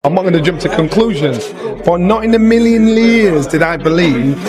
I'm not going to jump to conclusions, but not in a million years did I believe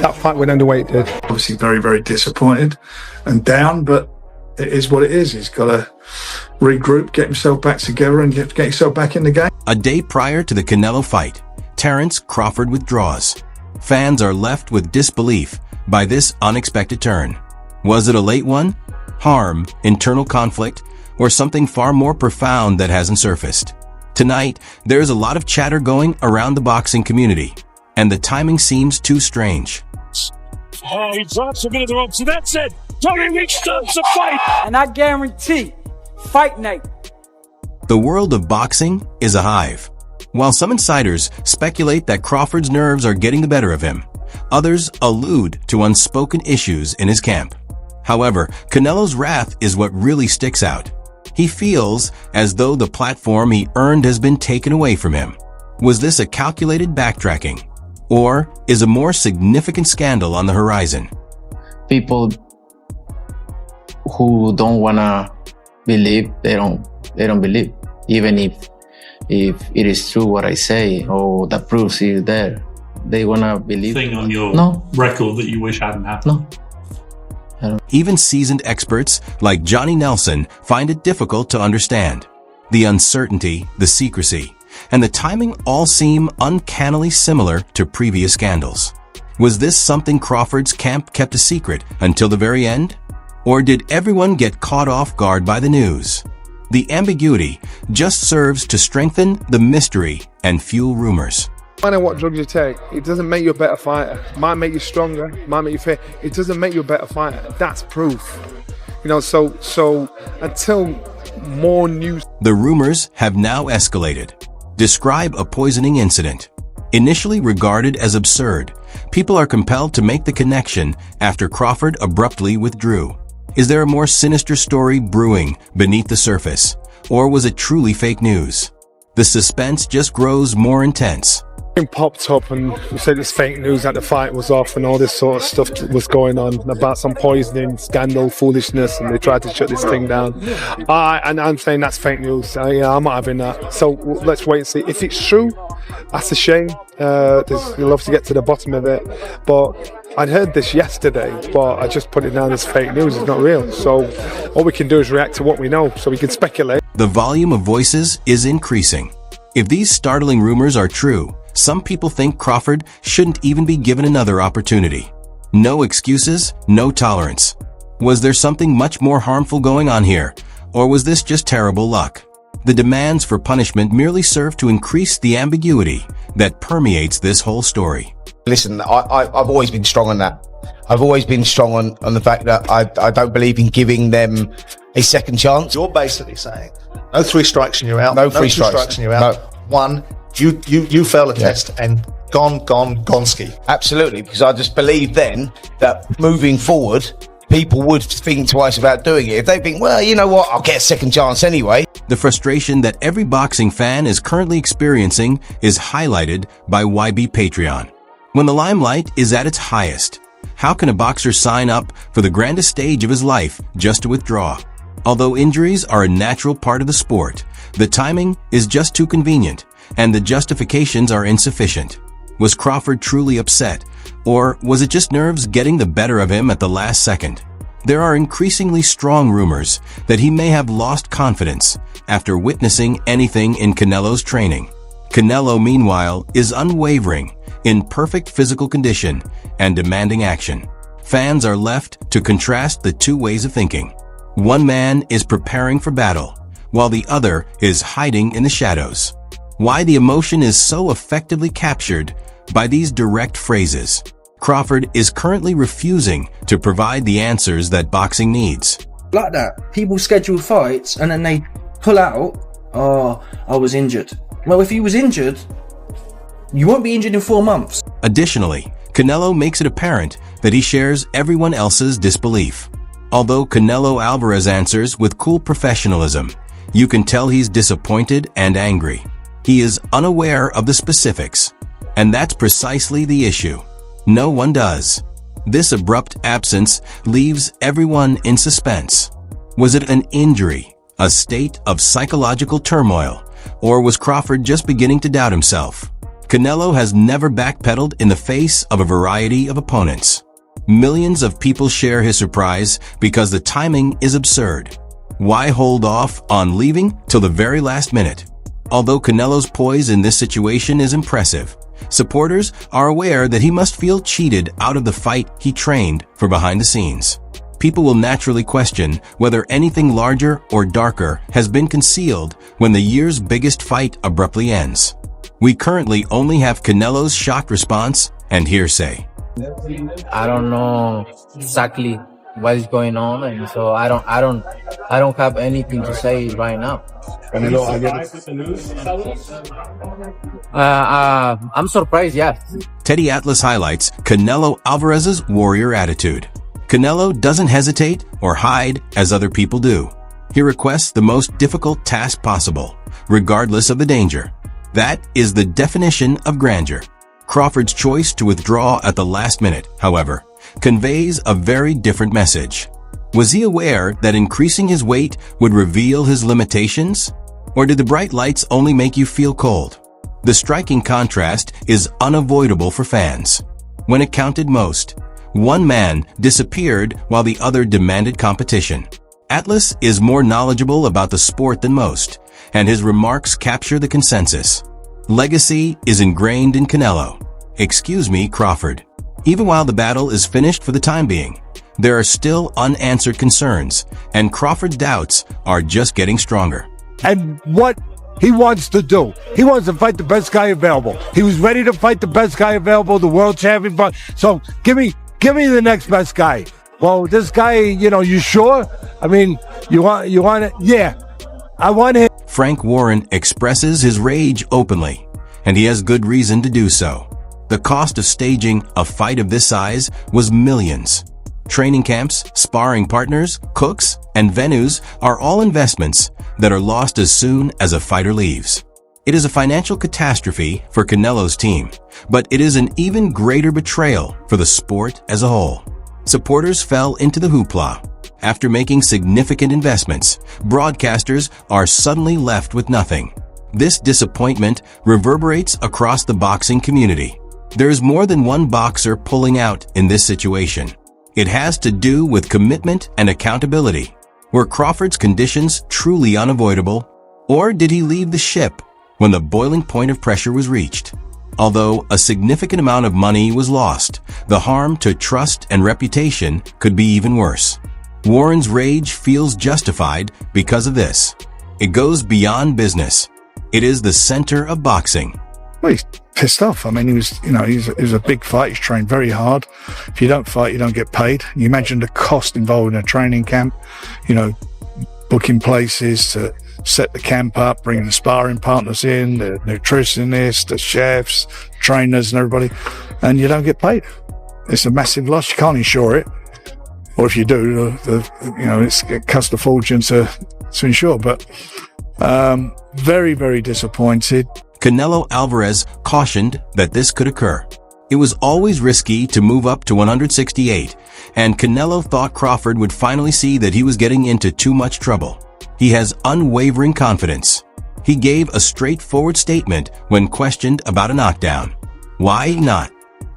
that fight would end the way it did. Obviously very, very disappointed and down, but it is what it is. He's got to regroup, get himself back together and get himself back in the game. A day prior to the Canelo fight, Terence Crawford withdraws. Fans are left with disbelief by this unexpected turn. Was it a late one? Harm, internal conflict, or something far more profound that hasn't surfaced? Tonight, there's a lot of chatter going around the boxing community, and the timing seems too strange. He drops him into the ropes, so that's it. Tony Weeks starts the fight. And I guarantee, fight night. The world of boxing is a hive. While some insiders speculate that Crawford's nerves are getting the better of him, others allude to unspoken issues in his camp. However, Canelo's wrath is what really sticks out. He feels as though the platform he earned has been taken away from him. Was this a calculated backtracking? Or is a more significant scandal on the horizon? People who don't wanna believe, they don't believe. Even if it is true what I say or the proofs is there, they wanna believe. Thing on your record that you wish hadn't happened? No. Even seasoned experts like Johnny Nelson find it difficult to understand. The uncertainty, the secrecy, and the timing all seem uncannily similar to previous scandals. Was this something Crawford's camp kept a secret until the very end? Or did everyone get caught off guard by the news? The ambiguity just serves to strengthen the mystery and fuel rumors. No matter what drugs you take, it doesn't make you a better fighter. It might make you stronger, it might make you fit. It doesn't make you a better fighter. That's proof. You know, so until more news. The rumors have now escalated. Describe a poisoning incident. Initially regarded as absurd, people are compelled to make the connection after Crawford abruptly withdrew. Is there a more sinister story brewing beneath the surface? Or was it truly fake news? The suspense just grows more intense. Popped up and said it's fake news that the fight was off and all this sort of stuff was going on about some poisoning, scandal, foolishness, and they tried to shut this thing down. And I'm saying that's fake news. I'm not having that. So let's wait and see. If it's true, that's a shame. You'll have to get to the bottom of it. But I'd heard this yesterday, but I just put it down as fake news. It's not real. So all we can do is react to what we know, so we can speculate. The volume of voices is increasing. If these startling rumors are true, some people think Crawford shouldn't even be given another opportunity. No excuses, no tolerance. Was there something much more harmful going on here, or was this just terrible luck? The demands for punishment merely serve to increase the ambiguity that permeates this whole story. Listen, I've always been strong on that. I've always been strong on the fact that I don't believe in giving them a second chance. You're basically saying no 3 strikes and you're out. No 3 strikes and you're out. No. One, you fail a test and gone ski. Absolutely, because I just believe then that moving forward, people would think twice about doing it. If they think, well, you know what, I'll get a second chance anyway. The frustration that every boxing fan is currently experiencing is highlighted by YB Patreon. When the limelight is at its highest, how can a boxer sign up for the grandest stage of his life just to withdraw? Although injuries are a natural part of the sport, the timing is just too convenient, and the justifications are insufficient. Was Crawford truly upset, or was it just nerves getting the better of him at the last second? There are increasingly strong rumors that he may have lost confidence after witnessing anything in Canelo's training. Canelo, meanwhile, is unwavering, in perfect physical condition, and demanding action. Fans are left to contrast the two ways of thinking. One man is preparing for battle, while the other is hiding in the shadows. Why the emotion is so effectively captured by these direct phrases. Crawford is currently refusing to provide the answers that boxing needs. Like that, people schedule fights and then they pull out, oh, I was injured. Well, if you was injured, you won't be injured in 4 months. Additionally, Canelo makes it apparent that he shares everyone else's disbelief. Although Canelo Alvarez answers with cool professionalism, you can tell he's disappointed and angry. He is unaware of the specifics, and that's precisely the issue. No one does. This abrupt absence leaves everyone in suspense. Was it an injury, a state of psychological turmoil, or was Crawford just beginning to doubt himself? Canelo has never backpedaled in the face of a variety of opponents. Millions of people share his surprise because the timing is absurd. Why hold off on leaving till the very last minute? Although Canelo's poise in this situation is impressive, supporters are aware that he must feel cheated out of the fight he trained for behind the scenes. People will naturally question whether anything larger or darker has been concealed when the year's biggest fight abruptly ends. We currently only have Canelo's shocked response and hearsay. I don't know exactly what is going on, and so I don't have anything to say right now. I'm surprised, yes. Teddy Atlas highlights Canelo Alvarez's warrior attitude. Canelo doesn't hesitate or hide as other people do. He requests the most difficult task possible, regardless of the danger. That is the definition of grandeur. Crawford's choice to withdraw at the last minute, however, conveys a very different message. Was he aware that increasing his weight would reveal his limitations? Or did the bright lights only make you feel cold? The striking contrast is unavoidable for fans. When it counted most, one man disappeared while the other demanded competition. Atlas is more knowledgeable about the sport than most, and his remarks capture the consensus. Legacy is ingrained in Canelo. Excuse me, Crawford. Even while the battle is finished for the time being, there are still unanswered concerns, and Crawford's doubts are just getting stronger. And what he wants to do, he wants to fight the best guy available. He was ready to fight the best guy available, the world champion. So give me the next best guy. Well, this guy, you sure? I mean, you want it? Yeah, I want him. Frank Warren expresses his rage openly, and he has good reason to do so. The cost of staging a fight of this size was millions. Training camps, sparring partners, cooks, and venues are all investments that are lost as soon as a fighter leaves. It is a financial catastrophe for Canelo's team, but it is an even greater betrayal for the sport as a whole. Supporters fell into the hoopla. After making significant investments, broadcasters are suddenly left with nothing. This disappointment reverberates across the boxing community. There is more than one boxer pulling out in this situation. It has to do with commitment and accountability. Were Crawford's conditions truly unavoidable, or did he leave the ship when the boiling point of pressure was reached? Although a significant amount of money was lost, the harm to trust and reputation could be even worse. Warren's rage feels justified because of this. It goes beyond business. It is the center of boxing. Well, he's pissed off. I mean, he was a big fight. He's trained very hard. If you don't fight, you don't get paid. You imagine the cost involved in a training camp, booking places to set the camp up, bringing the sparring partners in, the nutritionists, the chefs, trainers and everybody, and you don't get paid. It's a massive loss. You can't insure it. Or if you do, it costs a fortune to insure. But very, very disappointed. Canelo Alvarez cautioned that this could occur. It was always risky to move up to 168, and Canelo thought Crawford would finally see that he was getting into too much trouble. He has unwavering confidence. He gave a straightforward statement when questioned about a knockdown. Why not?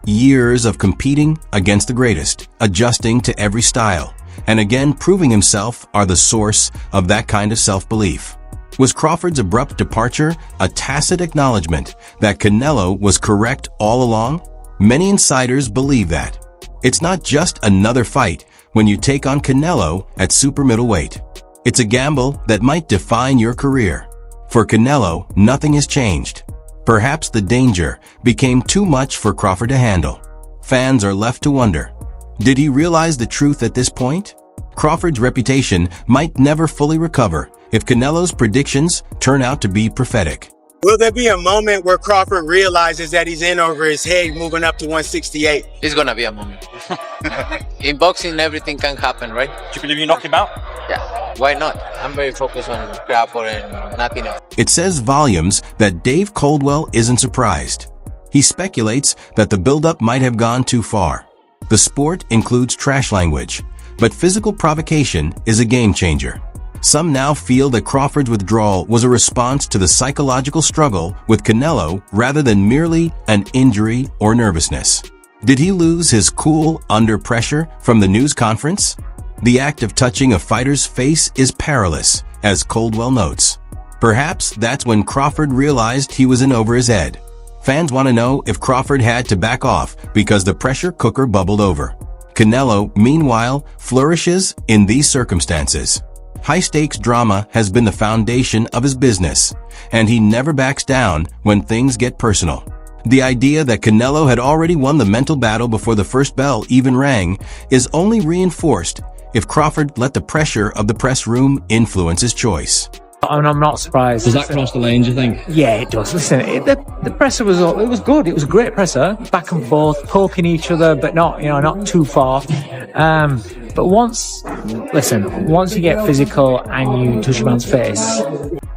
Years of competing against the greatest, adjusting to every style, and again proving himself are the source of that kind of self-belief. Was Crawford's abrupt departure a tacit acknowledgement that Canelo was correct all along? Many insiders believe that. It's not just another fight when you take on Canelo at super middleweight. It's a gamble that might define your career. For Canelo, nothing has changed. Perhaps the danger became too much for Crawford to handle. Fans are left to wonder, did he realize the truth at this point? Crawford's reputation might never fully recover if Canelo's predictions turn out to be prophetic. Will there be a moment where Crawford realizes that he's in over his head moving up to 168? It's gonna be a moment. In boxing, everything can happen, right? Do you believe you knock him out? Yeah, why not? I'm very focused on Crawford and nothing else. It says volumes that Dave Coldwell isn't surprised. He speculates that the buildup might have gone too far. The sport includes trash language, but physical provocation is a game changer. Some now feel that Crawford's withdrawal was a response to the psychological struggle with Canelo rather than merely an injury or nervousness. Did he lose his cool under pressure from the news conference? The act of touching a fighter's face is perilous, as Coldwell notes. Perhaps that's when Crawford realized he was in over his head. Fans want to know if Crawford had to back off because the pressure cooker bubbled over. Canelo, meanwhile, flourishes in these circumstances. High-stakes drama has been the foundation of his business, and he never backs down when things get personal. The idea that Canelo had already won the mental battle before the first bell even rang is only reinforced if Crawford let the pressure of the press room influence his choice. And I'm not surprised. Does that cross the line, do you think? Yeah, it does. Listen, the presser was good. It was a great presser, back and forth, poking each other, but not too far. But once you get physical and you touch a man's face.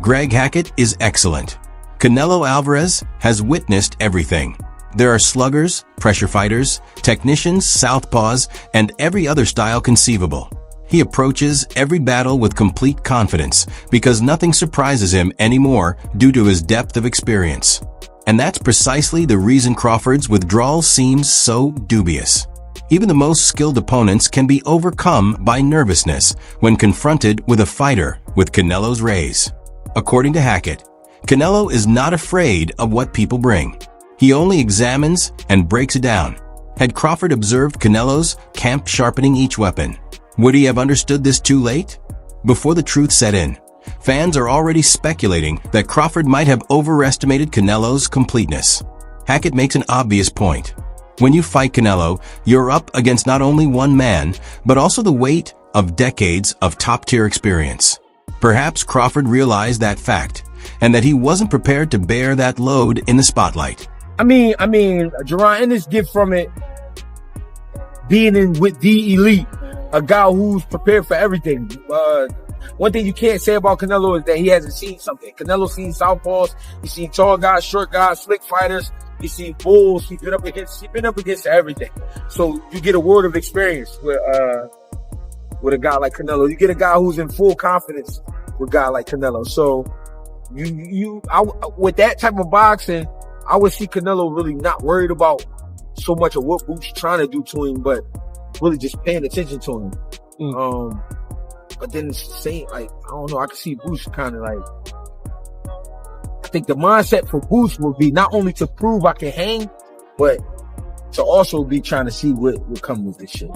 Greg Hackett is excellent. Canelo Alvarez has witnessed everything. There are sluggers, pressure fighters, technicians, southpaws, and every other style conceivable. He approaches every battle with complete confidence because nothing surprises him anymore due to his depth of experience. And that's precisely the reason Crawford's withdrawal seems so dubious. Even the most skilled opponents can be overcome by nervousness when confronted with a fighter with Canelo's rays. According to Hackett, Canelo is not afraid of what people bring. He only examines and breaks it down. Had Crawford observed Canelo's camp sharpening each weapon, would he have understood this too late? Before the truth set in, fans are already speculating that Crawford might have overestimated Canelo's completeness. Hackett makes an obvious point. When you fight Canelo, you're up against not only one man, but also the weight of decades of top-tier experience. Perhaps Crawford realized that fact, and that he wasn't prepared to bear that load in the spotlight. I mean, Jerron Ennis get from it being in with the elite, a guy who's prepared for everything. One thing you can't say about Canelo is that he hasn't seen something. Canelo's seen southpaws, he's seen tall guys, short guys, slick fighters, he's seen bulls, he's been up against everything. So you get a world of experience with a guy like Canelo. You get a guy who's in full confidence with a guy like Canelo. So with that type of boxing, I would see Canelo really not worried about so much of what Boots trying to do to him, but really just paying attention to him. But then it's the same, like, I don't know, I can see Boots kind of like, I think the mindset for Boots would be not only to prove I can hang, but to also be trying to see what will come with this shit.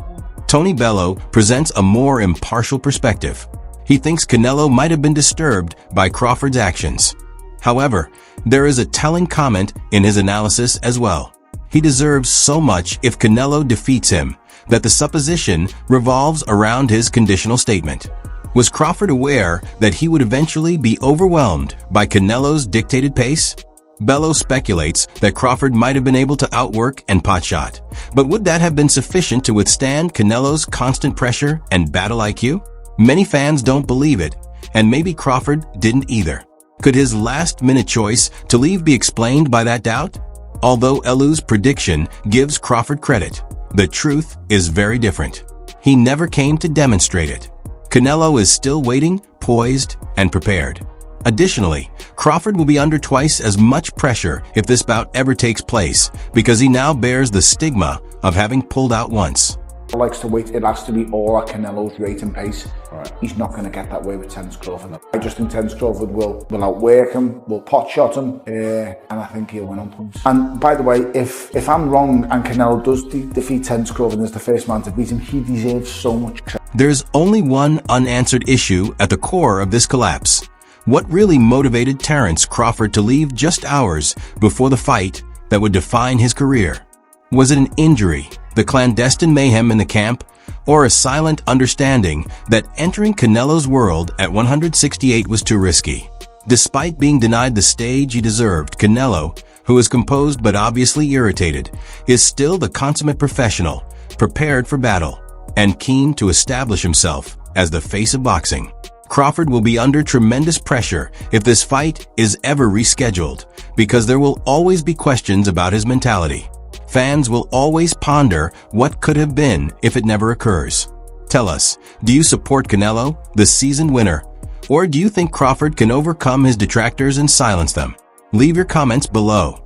Tony Bello presents a more impartial perspective. He thinks Canelo might have been disturbed by Crawford's actions. However, there is a telling comment in his analysis as well. He deserves so much if Canelo defeats him that the supposition revolves around his conditional statement. Was Crawford aware that he would eventually be overwhelmed by Canelo's dictated pace? Bello speculates that Crawford might have been able to outwork and potshot, but would that have been sufficient to withstand Canelo's constant pressure and battle IQ? Many fans don't believe it, and maybe Crawford didn't either. Could his last-minute choice to leave be explained by that doubt? Although Elu's prediction gives Crawford credit, the truth is very different. He never came to demonstrate it. Canelo is still waiting, poised, and prepared. Additionally, Crawford will be under twice as much pressure if this bout ever takes place, because he now bears the stigma of having pulled out once. Likes to wait. It has to be all at Canelo's rate and pace. Right. He's not going to get that way with Terence Crawford. I just think Terence Crawford will outwork him, will pot shot him, and I think he'll win on points. And by the way, if I'm wrong and Canelo does defeat Terence Crawford as the first man to beat him, he deserves so much credit. There's only one unanswered issue at the core of this collapse. What really motivated Terence Crawford to leave just hours before the fight that would define his career? Was it an injury, the clandestine mayhem in the camp, or a silent understanding that entering Canelo's world at 168 was too risky? Despite being denied the stage he deserved, Canelo, who is composed but obviously irritated, is still the consummate professional, prepared for battle, and keen to establish himself as the face of boxing. Crawford will be under tremendous pressure if this fight is ever rescheduled, because there will always be questions about his mentality. Fans will always ponder what could have been if it never occurs. Tell us, do you support Canelo, the season winner, Or do you think Crawford can overcome his detractors and silence them? Leave your comments below.